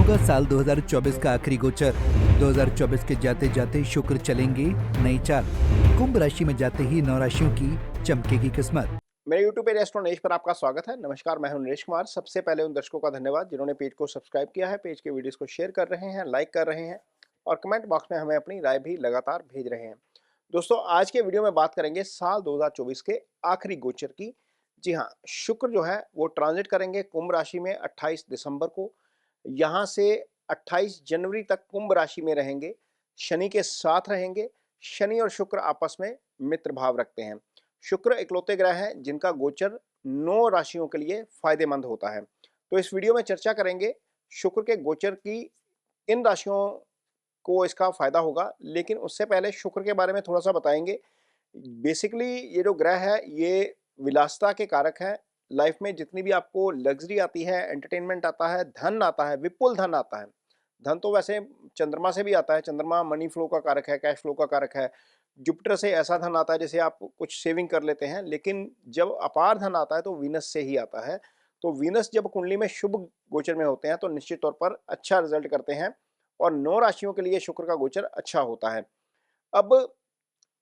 होगा साल 2024 का आखिरी गोचर। 2024 के जाते जाते शुक्र चलेंगे नई चाल। कुंभ राशि में जाते ही 9 राशियों की चमकेगी किस्मत। मेरे YouTube पेज एस्ट्रो नरेश पर आपका स्वागत है। नमस्कार, मैं हूं नरेश कुमार। सबसे पहले उन दर्शकों का धन्यवाद जिन्होंने पेज को सब्सक्राइब किया है, पेज के वीडियोस को शेयर कर रहे हैं, लाइक कर रहे हैं और कमेंट बॉक्स में हमें अपनी राय भी लगातार भेज रहे हैं। दोस्तों, आज के वीडियो में बात करेंगे साल 2024 के आखिरी गोचर की। जी हाँ, शुक्र जो है वो ट्रांजिट करेंगे कुंभ राशि में 28 दिसंबर को। यहाँ से 28 जनवरी तक कुंभ राशि में रहेंगे, शनि के साथ रहेंगे। शनि और शुक्र आपस में मित्र भाव रखते हैं। शुक्र इकलौते ग्रह हैं जिनका गोचर 9 राशियों के लिए फायदेमंद होता है। तो इस वीडियो में चर्चा करेंगे शुक्र के गोचर की किन राशियों को इसका फायदा होगा, लेकिन उससे पहले शुक्र के बारे में थोड़ा सा बताएंगे। बेसिकली ये जो ग्रह है ये विलासिता के कारक है। लाइफ में जितनी भी आपको लग्जरी आती है, एंटरटेनमेंट आता है, धन आता है, विपुल धन आता है। धन तो वैसे चंद्रमा से भी आता है। चंद्रमा मनी फ्लो का कारक है, कैश फ्लो का कारक है। जुपिटर से ऐसा धन आता है जैसे आप कुछ सेविंग कर लेते हैं, लेकिन जब अपार धन आता है तो वीनस से ही आता है। तो वीनस जब कुंडली में शुभ गोचर में होते हैं तो निश्चित तौर पर अच्छा रिजल्ट करते हैं और 9 राशियों के लिए शुक्र का गोचर अच्छा होता है। अब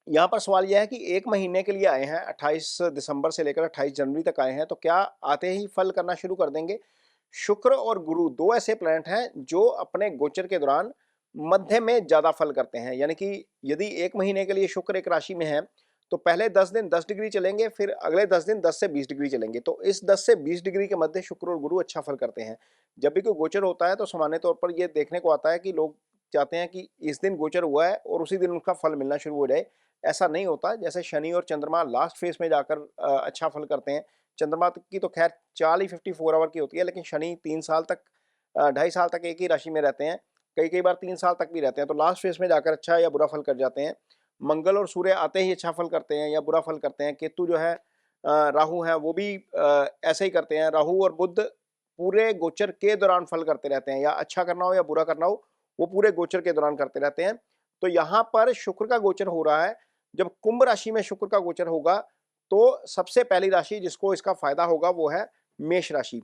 यहाँ पर सवाल यह है कि 1 महीने के लिए आए हैं, 28 दिसंबर से लेकर 28 जनवरी तक आए हैं, तो क्या आते ही फल करना शुरू कर देंगे? शुक्र और गुरु 2 ऐसे प्लैनेट हैं जो अपने गोचर के दौरान मध्य में ज़्यादा फल करते हैं। यानी कि यदि 1 महीने के लिए शुक्र एक राशि में है, तो पहले 10 दिन 10 डिग्री चलेंगे, फिर अगले 10 दिन 10 से 20 डिग्री चलेंगे। तो इस 10 से 20 डिग्री के मध्य शुक्र और गुरु अच्छा फल करते हैं। जब भी कोई गोचर होता है तो सामान्य तौर पर ये देखने को आता है कि लोग चाहते हैं कि इस दिन गोचर हुआ है और उसी दिन उनका फल मिलना शुरू हो जाए। ऐसा नहीं होता। जैसे शनि और चंद्रमा लास्ट फेज में जाकर अच्छा फल करते हैं। चंद्रमा की तो खैर चाल ही 54 आवर की होती है, लेकिन शनि 3 साल तक 2.5 साल तक एक ही राशि में रहते हैं। कई बार 3 साल तक भी रहते हैं, तो लास्ट फेज में जाकर अच्छा या बुरा फल कर जाते हैं। मंगल और सूर्य आते ही अच्छा फल करते हैं या बुरा फल करते हैं। केतु जो है राहु है वो भी ऐसे ही करते हैं। राहु और बुध पूरे गोचर के दौरान फल करते रहते हैं, या अच्छा करना हो या बुरा करना हो वो पूरे गोचर के दौरान करते रहते हैं। तो यहाँ पर शुक्र का गोचर हो रहा है। जब कुंभ राशि में शुक्र का गोचर होगा तो सबसे पहली राशि जिसको इसका फायदा होगा वो है मेष राशि।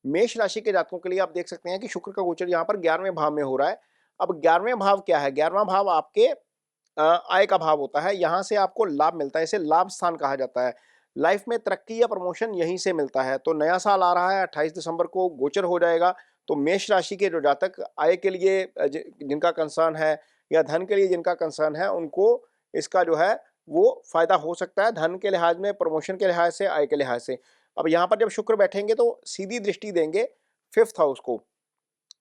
मेष राशि के जातकों के लिए आप देख सकते हैं कि शुक्र का गोचर यहाँ पर 11वें भाव में हो रहा है। अब 11वें भाव क्या है? 11वां भाव आपके आय का भाव होता है। यहाँ से आपको लाभ मिलता है, इसे लाभ स्थान कहा जाता है। लाइफ में तरक्की या प्रमोशन यहीं से मिलता है। तो नया साल आ रहा है, 28 दिसंबर को गोचर हो जाएगा। तो मेष राशि के जो जातक आय के लिए जिनका कंसर्न है या धन के लिए जिनका कंसर्न है, उनको इसका जो है वो फायदा हो सकता है, धन के लिहाज में, प्रमोशन के लिहाज से, आय के लिहाज से। अब यहाँ पर जब शुक्र बैठेंगे तो सीधी दृष्टि देंगे 5th हाउस को।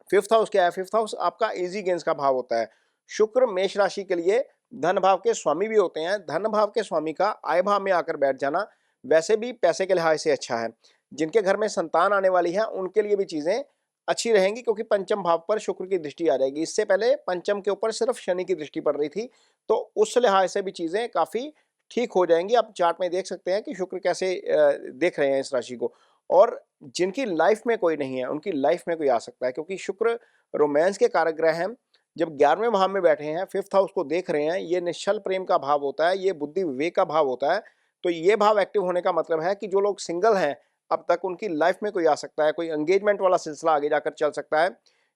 5th हाउस क्या है? 5th हाउस आपका इजी गेन्स का भाव होता है। शुक्र मेष राशि के लिए धन भाव के स्वामी भी होते हैं। धन भाव के स्वामी का आय भाव में आकर बैठ जाना वैसे भी पैसे के लिहाज से अच्छा है। जिनके घर में संतान आने वाली है उनके लिए भी चीजें अच्छी रहेंगी, क्योंकि पंचम भाव पर शुक्र की दृष्टि आ जाएगी। इससे पहले पंचम के ऊपर सिर्फ शनि की दृष्टि पड़ रही थी, तो उस लिहाज से भी चीजें काफी ठीक हो जाएंगी। आप चार्ट में देख सकते हैं कि शुक्र कैसे देख रहे हैं इस राशि को। और जिनकी लाइफ में कोई नहीं है उनकी लाइफ में कोई आ सकता है, क्योंकि शुक्र रोमांस के कारक ग्रह हैं। जब 11वें भाव में बैठे हैं, 5th हाउस को देख रहे हैं, ये निश्चल प्रेम का भाव होता है, ये बुद्धि विवेक का भाव होता है। तो ये भाव एक्टिव होने का मतलब है कि जो लोग सिंगल हैं अब तक, उनकी लाइफ में कोई आ सकता है, कोई एंगेजमेंट वाला सिलसिला आगे जाकर चल सकता है।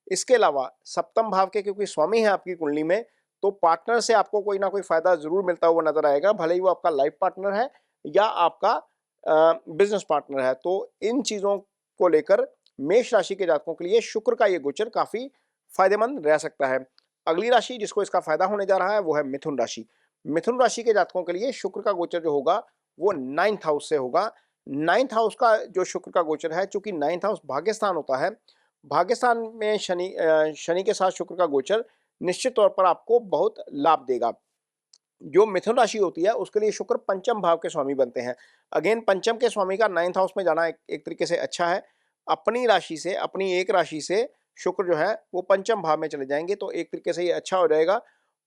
इसके अलावा सप्तम भाव के क्योंकि स्वामी है आपकी कुंडली में, तो पार्टनर से आपको कोई ना कोई फायदा जरूर मिलता हुआ नजर आएगा, भले ही वो आपका लाइफ पार्टनर है या आपका बिजनेस पार्टनर है। तो इन चीजों को लेकर मेष राशि के जातकों के लिए शुक्र का ये गोचर काफी फायदेमंद रह सकता है। अगली राशि जिसको इसका फायदा होने जा रहा है वो है मिथुन राशि। मिथुन राशि के जातकों के लिए शुक्र का गोचर जो होगा वो 9th हाउस से होगा। 9th हाउस का जो शुक्र का गोचर है, चूंकि 9th हाउस भाग्यस्थान होता है, भाग्यस्थान में शनि के साथ शुक्र का गोचर निश्चित तौर पर आपको बहुत लाभ देगा। जो मिथुन राशि होती है उसके लिए शुक्र पंचम भाव के स्वामी बनते हैं। अगेन पंचम के स्वामी का 9th हाउस में जाना एक तरीके से अच्छा है। अपनी राशि से, अपनी एक राशि से शुक्र जो है वो पंचम भाव में चले जाएंगे, तो एक तरीके से ये अच्छा हो जाएगा।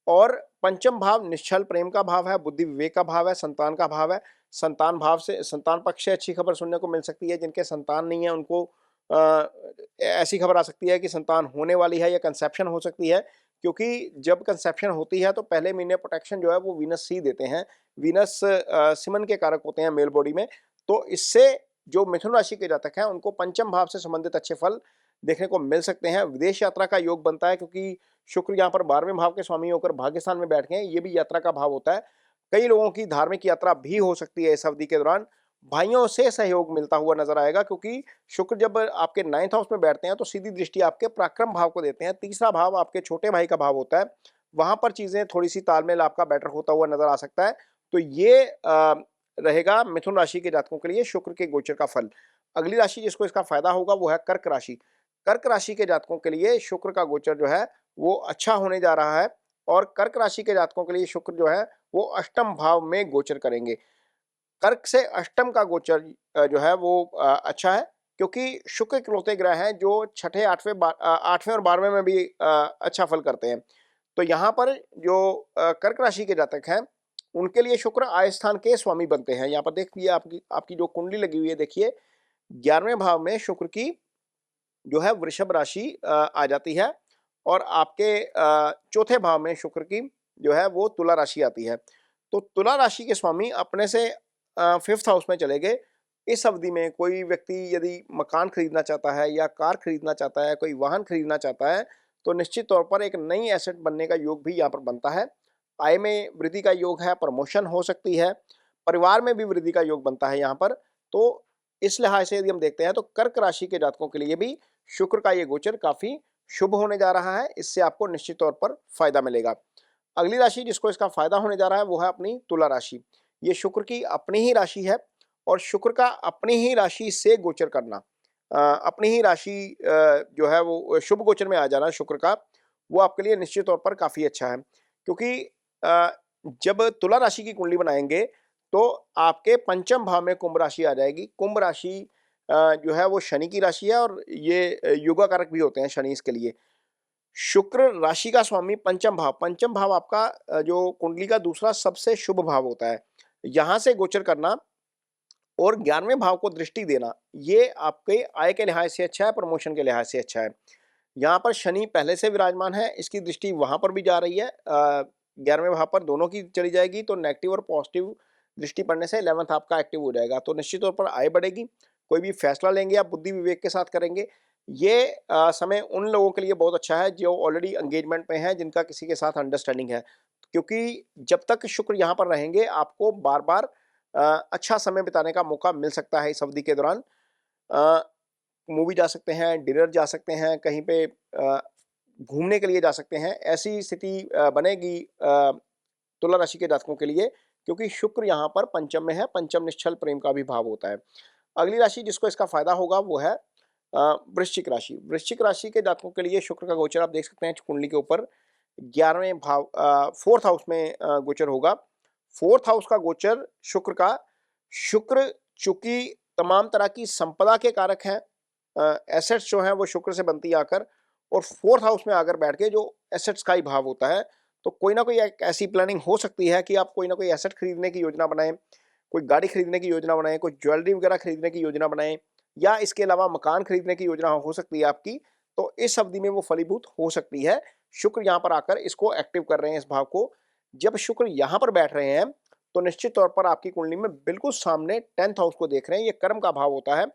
और पंचम भाव निश्चल प्रेम का भाव है, बुद्धि विवेक का भाव है, संतान का भाव है। संतान भाव से, संतान पक्ष से अच्छी खबर सुनने को मिल सकती है। जिनके संतान नहीं है उनको ऐसी खबर आ सकती है कि संतान होने वाली है या कंसेप्शन हो सकती है, क्योंकि जब कंसेप्शन होती है तो पहले महीने प्रोटेक्शन जो है वो वीनस सी देते हैं। वीनस सीमन के कारक होते हैं मेल बॉडी में। तो इससे जो मिथुन राशि के जातक हैं उनको पंचम भाव से संबंधित अच्छे फल देखने को मिल सकते हैं। विदेश यात्रा का योग बनता है क्योंकि शुक्र यहाँ पर 12वें भाव के स्वामी होकर भाग्य स्थान में बैठ गए हैं, ये भी यात्रा का भाव होता है। कई लोगों की धार्मिक यात्रा भी हो सकती है इस अवधि के दौरान। भाइयों से सहयोग मिलता हुआ नज़र आएगा क्योंकि शुक्र जब आपके 9th हाउस में बैठते हैं तो सीधी दृष्टि आपके पराक्रम भाव को देते हैं। तीसरा भाव आपके छोटे भाई का भाव होता है, वहाँ पर चीज़ें थोड़ी-सी तालमेल आपका बेटर होता हुआ नज़र आ सकता है। तो ये रहेगा मिथुन राशि के जातकों के लिए शुक्र के गोचर का फल। अगली राशि जिसको इसका फायदा होगा वो है कर्क राशि। कर्क राशि के जातकों के लिए शुक्र का गोचर जो है वो अच्छा होने जा रहा है और कर्क राशि के जातकों के लिए शुक्र जो है वो अष्टम भाव में गोचर करेंगे। कर्क से अष्टम का गोचर जो है वो अच्छा है क्योंकि शुक्र इकलौते ग्रह हैं जो छठे, 8वें और 12वें में भी अच्छा फल करते हैं। तो यहाँ पर जो कर्क राशि के जातक हैं उनके लिए शुक्र आय स्थान के स्वामी बनते हैं। यहाँ पर देखिए आपकी आपकी जो कुंडली लगी हुई है, देखिए 11वें भाव में शुक्र की जो है वृषभ राशि आ जाती है और आपके चौथे भाव में शुक्र की जो है वो तुला राशि आती है। तो तुला राशि के स्वामी अपने से 5th हाउस में चले गए। इस अवधि में कोई व्यक्ति यदि मकान खरीदना चाहता है या कार खरीदना चाहता है, कोई वाहन खरीदना चाहता है, तो निश्चित तौर पर एक नई एसेट बनने का योग भी यहाँ पर बनता है। आय में वृद्धि का योग है, प्रमोशन हो सकती है, परिवार में भी वृद्धि का योग बनता है यहाँ पर। तो इस लिहाज से यदि हम देखते हैं तो कर्क राशि के जातकों के लिए भी शुक्र का ये गोचर काफ़ी शुभ होने जा रहा है। इससे आपको निश्चित तौर पर फायदा मिलेगा। अगली राशि जिसको इसका फायदा होने जा रहा है वो है अपनी तुला राशि। ये शुक्र की अपनी ही राशि है और शुक्र का अपनी ही राशि से गोचर करना, अपनी ही राशि जो है वो शुभ गोचर में आ जाना शुक्र का, वो आपके लिए निश्चित तौर पर काफ़ी अच्छा है क्योंकि जब तुला राशि की कुंडली बनाएंगे तो आपके पंचम भाव में कुंभ राशि आ जाएगी। कुंभ राशि जो है वो शनि की राशि है और ये युगा कारक भी होते हैं शनि इसके लिए। शुक्र राशि का स्वामी पंचम भाव आपका जो कुंडली का दूसरा सबसे शुभ भाव होता है। यहाँ से गोचर करना और 11वें भाव को दृष्टि देना, ये आपके आय के लिहाज से अच्छा है, प्रमोशन के लिहाज से अच्छा है। यहाँ पर शनि पहले से विराजमान है, इसकी दृष्टि वहाँ पर भी जा रही है, 11वें भाव पर दोनों की चली जाएगी। तो नेगेटिव और पॉजिटिव दृष्टि पड़ने से 11th आपका एक्टिव हो जाएगा। तो निश्चित तौर पर आय बढ़ेगी। कोई भी फैसला लेंगे आप बुद्धि विवेक के साथ करेंगे। ये समय उन लोगों के लिए बहुत अच्छा है जो ऑलरेडी एंगेजमेंट में हैं, जिनका किसी के साथ अंडरस्टैंडिंग है, क्योंकि जब तक शुक्र यहाँ पर रहेंगे आपको बार बार अच्छा समय बिताने का मौका मिल सकता है। इस अवधि के दौरान मूवी जा सकते हैं, डिनर जा सकते हैं, कहीं पे घूमने के लिए जा सकते हैं। ऐसी स्थिति बनेगी तुला राशि के जातकों के लिए क्योंकि शुक्र यहाँ पर पंचम में है। पंचम निश्चल प्रेम का भी भाव होता है। अगली राशि जिसको इसका फायदा होगा वो है वृश्चिक राशि। वृश्चिक राशि के जातकों के लिए शुक्र का गोचर आप देख सकते हैं कुंडली के ऊपर 11वें भाव 4th हाउस में गोचर होगा। 4th हाउस का गोचर शुक्र का, शुक्र चूंकि तमाम तरह की संपदा के कारक हैं, एसेट्स जो हैं वो शुक्र से बनती है आकर, और 4th हाउस में आकर बैठ के जो एसेट्स का ही भाव होता है, तो कोई ना कोई एक ऐसी प्लानिंग हो सकती है कि आप कोई ना कोई एसेट खरीदने की योजना बनाएं, कोई गाड़ी खरीदने की योजना बनाएं, कोई ज्वेलरी वगैरह खरीदने की योजना बनाएं, या इसके अलावा मकान खरीदने की योजना हो सकती है आपकी। तो इस अवधि में वो फलीभूत हो सकती है। शुक्र यहाँ पर आकर इसको एक्टिव कर रहे हैं इस भाव को। जब शुक्र यहाँ पर बैठ रहे हैं तो निश्चित तौर पर आपकी कुंडली में बिल्कुल सामने 10th हाउस को देख रहे हैं। ये कर्म का भाव होता है।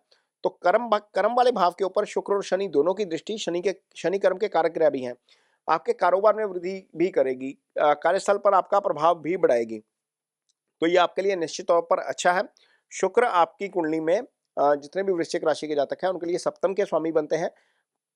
तो कर्म वाले भाव के ऊपर शुक्र और शनि दोनों की दृष्टि, शनि कर्म के कारक ग्रह भी हैं। आपके कारोबार में वृद्धि भी करेगी, कार्यस्थल पर आपका प्रभाव भी बढ़ाएगी। तो ये आपके लिए निश्चित तौर पर अच्छा है। शुक्र आपकी कुंडली में जितने भी वृश्चिक राशि के जातक हैं उनके लिए सप्तम के स्वामी बनते हैं।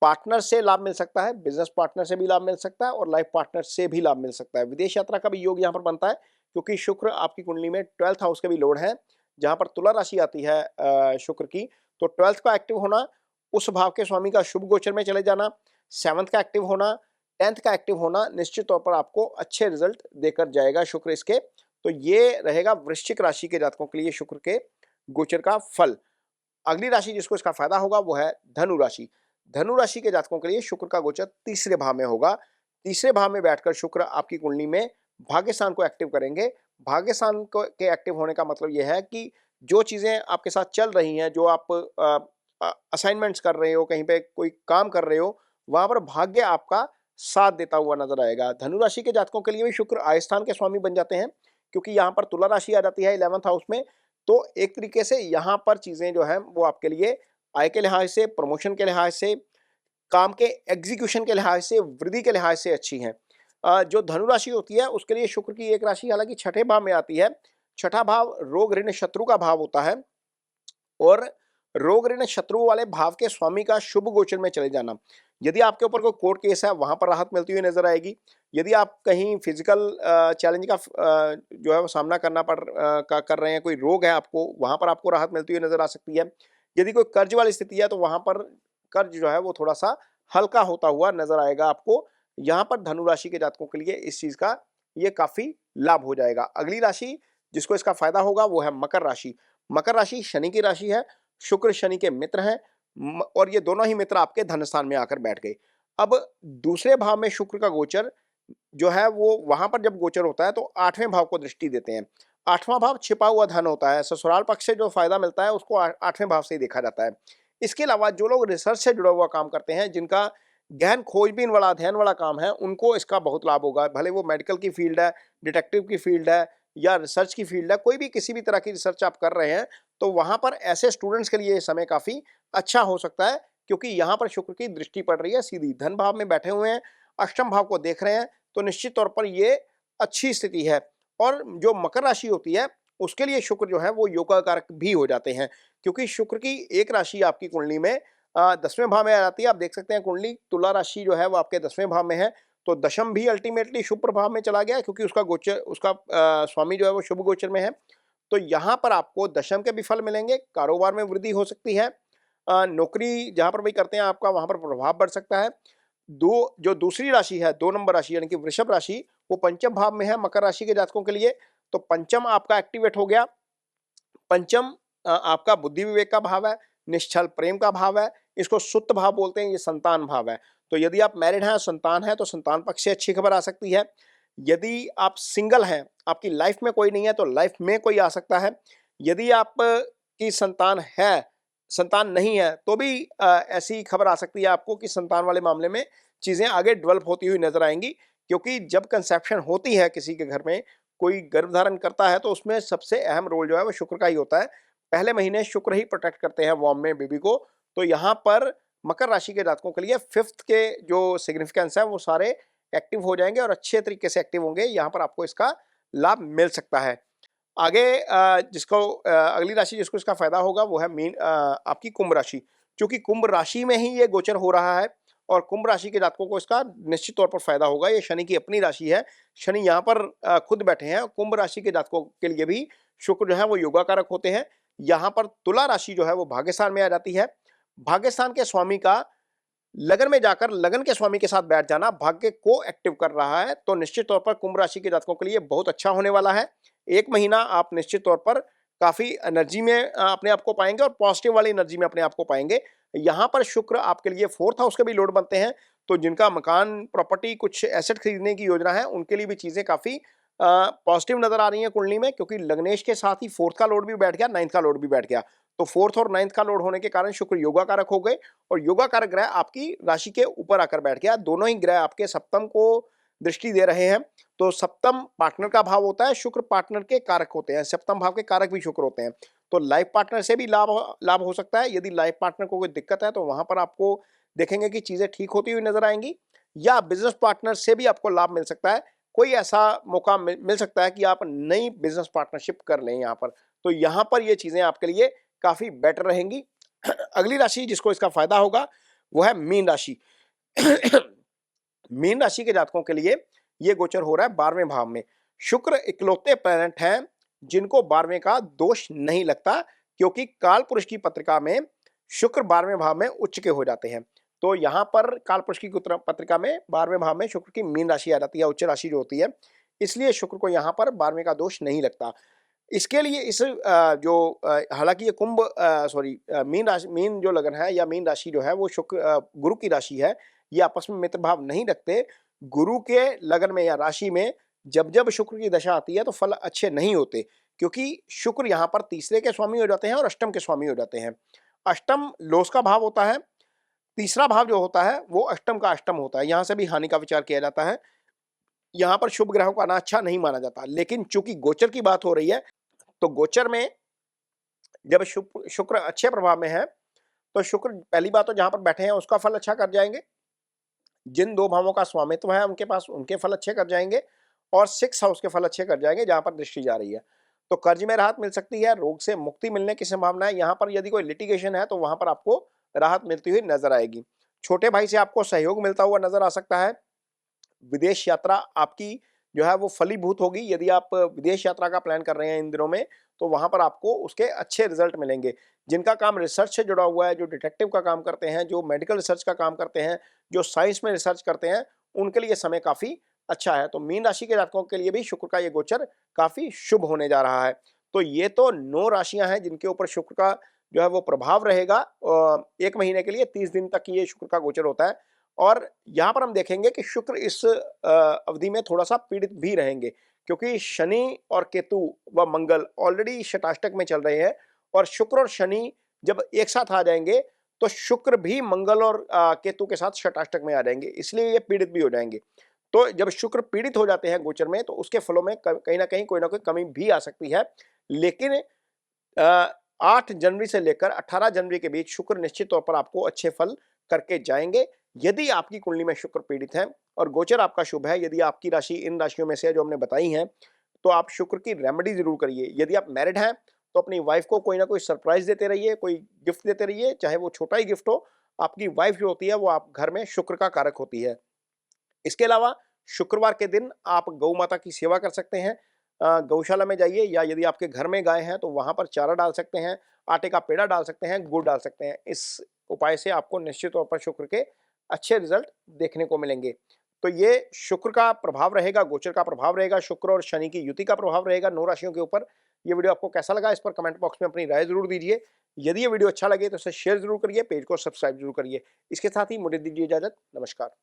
पार्टनर से लाभ मिल सकता है, बिजनेस पार्टनर से भी लाभ मिल सकता है और लाइफ पार्टनर से भी लाभ मिल सकता है। विदेश यात्रा का भी योग यहाँ पर बनता है क्योंकि शुक्र आपकी कुंडली में 12th हाउस के भी लॉर्ड हैं, जहाँ पर तुला राशि आती है शुक्र की। तो 12th का एक्टिव होना, उस भाव के स्वामी का शुभ गोचर में चले जाना, 7th का एक्टिव होना, 10th का एक्टिव होना निश्चित तौर पर आपको अच्छे रिजल्ट देकर जाएगा शुक्र इसके। तो ये रहेगा वृश्चिक राशि के जातकों के लिए शुक्र के गोचर का फल। अगली राशि जिसको इसका फायदा होगा वो है धनु राशि। धनु राशि के जातकों के लिए शुक्र का गोचर तीसरे भाव में होगा। तीसरे भाव में बैठकर शुक्र आपकी कुंडली में भाग्यस्थान को एक्टिव करेंगे। भाग्यस्थान के एक्टिव होने का मतलब यह है कि जो चीज़ें आपके साथ चल रही हैं, जो आप असाइनमेंट्स कर रहे हो, कहीं पे कोई काम कर रहे हो, वहाँ पर भाग्य आपका साथ देता हुआ नजर आएगा। धनु राशि के जातकों के लिए भी शुक्र आय स्थान के स्वामी बन जाते हैं क्योंकि यहाँ पर तुला राशि आ जाती है 11th हाउस में। तो एक तरीके से यहाँ पर चीज़ें जो हैं वो आपके लिए आय के लिहाज से, प्रमोशन के लिहाज से, काम के एग्जीक्यूशन के लिहाज से, वृद्धि के लिहाज से अच्छी हैं। जो धनु राशि होती है उसके लिए शुक्र की एक राशि हालांकि छठे भाव में आती है। छठा भाव रोग ऋण शत्रु का भाव होता है और रोग ऋण शत्रु वाले भाव के स्वामी का शुभ गोचर में चले जाना, यदि आपके ऊपर कोई कोर्ट केस है वहां पर राहत मिलती हुई नजर आएगी। यदि आप कहीं फिजिकल चैलेंज का जो है वो सामना कर रहे हैं, कोई रोग है आपको, वहां पर आपको राहत मिलती हुई नजर आ सकती है। यदि कोई कर्ज वाली स्थिति है तो वहां पर कर्ज जो है वो थोड़ा सा हल्का होता हुआ नजर आएगा आपको। यहाँ पर धनु राशि के जातकों के लिए इस चीज का ये काफी लाभ हो जाएगा। अगली राशि जिसको इसका फायदा होगा वो है मकर राशि। मकर राशि शनि की राशि है, शुक्र शनि के मित्र हैं और ये दोनों ही मित्र आपके धन स्थान में आकर बैठ गए। अब दूसरे भाव में शुक्र का गोचर जो है वो वहां पर जब गोचर होता है तो आठवें भाव को दृष्टि देते हैं। आठवां भाव छिपा हुआ धन होता है, ससुराल पक्ष से जो फायदा मिलता है उसको आठवें भाव से ही देखा जाता है। इसके अलावा जो लोग रिसर्च से जुड़ा हुआ काम करते हैं, जिनका गहन खोजबीन वाला अध्ययन वाला काम है, उनको इसका बहुत लाभ होगा। भले वो मेडिकल की फील्ड है, डिटेक्टिव की फील्ड है या रिसर्च की फील्ड है, कोई भी किसी भी तरह की रिसर्च आप कर रहे हैं तो वहां पर ऐसे स्टूडेंट्स के लिए ये समय काफी अच्छा हो सकता है, क्योंकि यहाँ पर शुक्र की दृष्टि पड़ रही है, सीधी धन भाव में बैठे हुए हैं, अष्टम भाव को देख रहे हैं, तो निश्चित तौर पर ये अच्छी स्थिति है। और जो मकर राशि होती है उसके लिए शुक्र जो है वो योगाकारक भी हो जाते हैं, क्योंकि शुक्र की एक राशि आपकी कुंडली में 10वें भाव में आ जाती है। आप देख सकते हैं कुंडली तुला राशि जो है वो आपके 10वें भाव में है, तो दशम भी अल्टीमेटली शुभ प्रभाव में चला गया, क्योंकि उसका गोचर, उसका स्वामी जो है वो शुभ गोचर में है। तो यहाँ पर आपको दशम के भी फल मिलेंगे, कारोबार में वृद्धि हो सकती है, नौकरी जहाँ पर भी करते हैं आपका वहाँ पर प्रभाव बढ़ सकता है। जो दूसरी राशि है, 2 नंबर राशि यानी कि वृषभ राशि, वो पंचम भाव में है मकर राशि के जातकों के लिए, तो पंचम आपका एक्टिवेट हो गया। पंचम आपका बुद्धि विवेक का भाव है, निश्चल प्रेम का भाव है, इसको सुप्त भाव बोलते हैं, ये संतान भाव है। तो यदि आप मैरिड हैं, संतान है, तो संतान पक्ष से अच्छी खबर आ सकती है। यदि आप सिंगल हैं, आपकी लाइफ में कोई नहीं है, तो लाइफ में कोई आ सकता है। यदि आप की संतान है, संतान नहीं है, तो भी ऐसी खबर आ सकती है आपको कि संतान वाले मामले में चीजें आगे डेवलप होती हुई नजर आएंगी, क्योंकि जब कंसेप्शन होती है किसी के घर में, कोई गर्भधारण करता है, तो उसमें सबसे अहम रोल जो है वो शुक्र का ही होता है। पहले महीने शुक्र ही प्रोटेक्ट करते हैं वॉर्म में बेबी को। तो यहाँ पर मकर राशि के जातकों के लिए 5th के जो सिग्निफिकेंस है वो सारे एक्टिव हो जाएंगे और अच्छे तरीके से एक्टिव होंगे। यहाँ पर आपको इसका लाभ मिल सकता है। आगे अगली राशि जिसको इसका फायदा होगा वो है आपकी कुंभ राशि। क्योंकि कुंभ राशि में ही ये गोचर हो रहा है और कुंभ राशि के जातकों को इसका निश्चित तौर पर फायदा होगा। ये शनि की अपनी राशि है, शनि यहाँ पर खुद बैठे हैं। कुंभ राशि के जातकों के लिए भी शुक्र जो है वो योगाकारक होते हैं। यहाँ पर तुला राशि जो है वो भाग्यस्थान में आ जाती है। भाग्यस्थान के स्वामी का लगन में जाकर लगन के स्वामी के साथ बैठ जाना भाग्य को एक्टिव कर रहा है, तो निश्चित तौर पर कुंभ राशि के जातकों के लिए बहुत अच्छा होने वाला है। एक महीना आप निश्चित तौर पर काफी एनर्जी में अपने आप को पाएंगे और पॉजिटिव वाली एनर्जी में अपने आप को पाएंगे। यहाँ पर शुक्र आपके लिए 4th हाउस के भी लॉर्ड बनते हैं, तो जिनका मकान प्रॉपर्टी कुछ एसेट खरीदने की योजना है उनके लिए भी चीजें काफी पॉजिटिव नजर आ रही हैं कुंडली में, क्योंकि लग्नेश के साथ ही 4th का लॉर्ड भी बैठ गया, 9th का लॉर्ड भी बैठ गया। तो 4th और 9th का लॉर्ड होने के कारण शुक्र योगा कारक हो गए और योगा कारक ग्रह आपकी राशि के ऊपर आकर बैठ गया। दोनों ही ग्रह आपके सप्तम को दृष्टि दे रहे हैं, तो सप्तम पार्टनर का भाव होता है, शुक्र पार्टनर के कारक होते हैं, सप्तम भाव के कारक भी शुक्र होते हैं। तो लाइफ पार्टनर से भी लाभ हो सकता है। यदि लाइफ पार्टनर को कोई दिक्कत है तो वहां पर आपको देखेंगे कि चीजें ठीक होती हुई नजर आएंगी, या बिजनेस पार्टनर से भी आपको लाभ मिल सकता है। कोई ऐसा मौका मिल सकता है कि आप नई बिजनेस पार्टनरशिप कर लें यहाँ पर, तो यहाँ पर ये चीजें आपके लिए काफी बेटर रहेंगी। अगली राशि जिसको इसका फायदा होगा वो है मीन राशि। मीन राशि के जातकों के लिए ये गोचर हो रहा है 12वें भाव में। शुक्र इकलौते प्लैनेट हैं जिनको 12वें का दोष नहीं लगता, क्योंकि काल पुरुष की पत्रिका में शुक्र 12वें भाव में उच्च के हो जाते हैं। तो यहाँ पर काल पुरुष की पत्रिका में 12वें भाव में शुक्र की मीन राशि आ जाती है, उच्च राशि जो होती है, इसलिए शुक्र को यहाँ पर 12वें का दोष नहीं लगता। इसके लिए हालांकि ये मीन जो लगन है या मीन राशि जो है वो शुक्र गुरु की राशि है, ये आपस में मित्र भाव नहीं रखते। गुरु के लगन में या राशि में जब शुक्र की दशा आती है तो फल अच्छे नहीं होते, क्योंकि शुक्र यहाँ पर तीसरे के स्वामी हो जाते हैं और अष्टम के स्वामी हो जाते हैं। अष्टम लोस का भाव होता है, तीसरा भाव जो होता है वो अष्टम का अष्टम होता है, यहाँ से भी हानि का विचार किया जाता है। यहाँ पर शुभ ग्रहों का आना अच्छा नहीं माना जाता, लेकिन चूंकि गोचर की बात हो रही है तो गोचर में जब शुक्र अच्छे प्रभाव में है तो शुक्र पहली बात तो जहाँ पर बैठे हैं उसका फल अच्छा कर जाएंगे, जिन 2 भावों का स्वामित्व है उनके पास उनके फल अच्छे कर जाएंगे और 6th हाउस के फल अच्छे कर जाएंगे जहाँ पर दृष्टि जा रही है। तो कर्ज में राहत मिल सकती है, रोग से मुक्ति मिलने की संभावना है। यहाँ पर यदि कोई लिटिगेशन है तो वहाँ पर आपको राहत मिलती हुई नजर आएगी। छोटे भाई से आपको सहयोग मिलता हुआ नजर आ सकता है। विदेश यात्रा आपकी जो है वो फलीभूत होगी। यदि आप विदेश यात्रा का प्लान कर रहे हैं इन दिनों में, तो वहाँ पर आपको उसके अच्छे रिजल्ट मिलेंगे। जिनका काम रिसर्च से जुड़ा हुआ है, जो डिटेक्टिव का काम करते हैं, जो मेडिकल रिसर्च का काम करते हैं, जो साइंस में रिसर्च करते हैं, उनके लिए समय काफ़ी अच्छा है। तो मीन राशि के जातकों के लिए भी शुक्र का ये गोचर काफ़ी शुभ होने जा रहा है। तो ये तो 9 राशियाँ हैं जिनके ऊपर शुक्र का जो है वो प्रभाव रहेगा। 1 महीने के लिए 30 दिन तक ये शुक्र का गोचर होता है। और यहाँ पर हम देखेंगे कि शुक्र इस अवधि में थोड़ा-सा पीड़ित भी रहेंगे, क्योंकि शनि और केतु व मंगल ऑलरेडी शटाष्टक में चल रहे हैं और शुक्र और शनि जब एक साथ आ जाएँगे, तो शुक्र भी मंगल और केतु के साथ शटाष्टक में आ जाएँगे, इसलिए ये पीड़ित भी हो जाएँगे। तो जब शुक्र पीड़ित हो जाते हैं गोचर में, तो उसके फलों में क कहीं न कहीं कोई न कोई कमी भी आ सकती है। लेकिन 8 जनवरी से लेकर 18 जनवरी के बीच शुक्र निश्चित तौर पर आपको अच्छे फल करके जाएँगे। यदि आपकी कुंडली में शुक्र पीड़ित है और गोचर आपका शुभ है, यदि आपकी राशि इन राशियों में से है जो हमने बताई हैं, तो आप शुक्र की रेमेडी ज़रूर करिए। यदि आप मैरिड हैं, तो अपनी वाइफ़ को कोई ना कोई सरप्राइज़ देते रहिए, कोई गिफ्ट देते रहिए, चाहे वो छोटा ही गिफ्ट हो। आपकी वाइफ़ जो होती है, वो आप घर में शुक्र का कारक होती है। इसके अलावा शुक्रवार के दिन आप गौ माता की सेवा कर सकते हैं। गौशाला में जाइए या यदि आपके घर में गाय हैं तो वहाँ पर चारा डाल सकते हैं, आटे का पेड़ा डाल सकते हैं, गुड़ डाल सकते हैं। इस उपाय से आपको निश्चित तौर पर शुक्र के अच्छे रिजल्ट देखने को मिलेंगे। तो ये शुक्र का प्रभाव रहेगा, गोचर का प्रभाव रहेगा, शुक्र और शनि की युति का प्रभाव रहेगा 9 राशियों के ऊपर। ये वीडियो आपको कैसा लगा इस पर कमेंट बॉक्स में अपनी राय ज़रूर दीजिए। यदि ये वीडियो अच्छा लगे तो इसे शेयर ज़रूर करिए, पेज को सब्सक्राइब ज़रूर करिए। इसके साथ ही मुझे दीजिए इजाज़त। नमस्कार।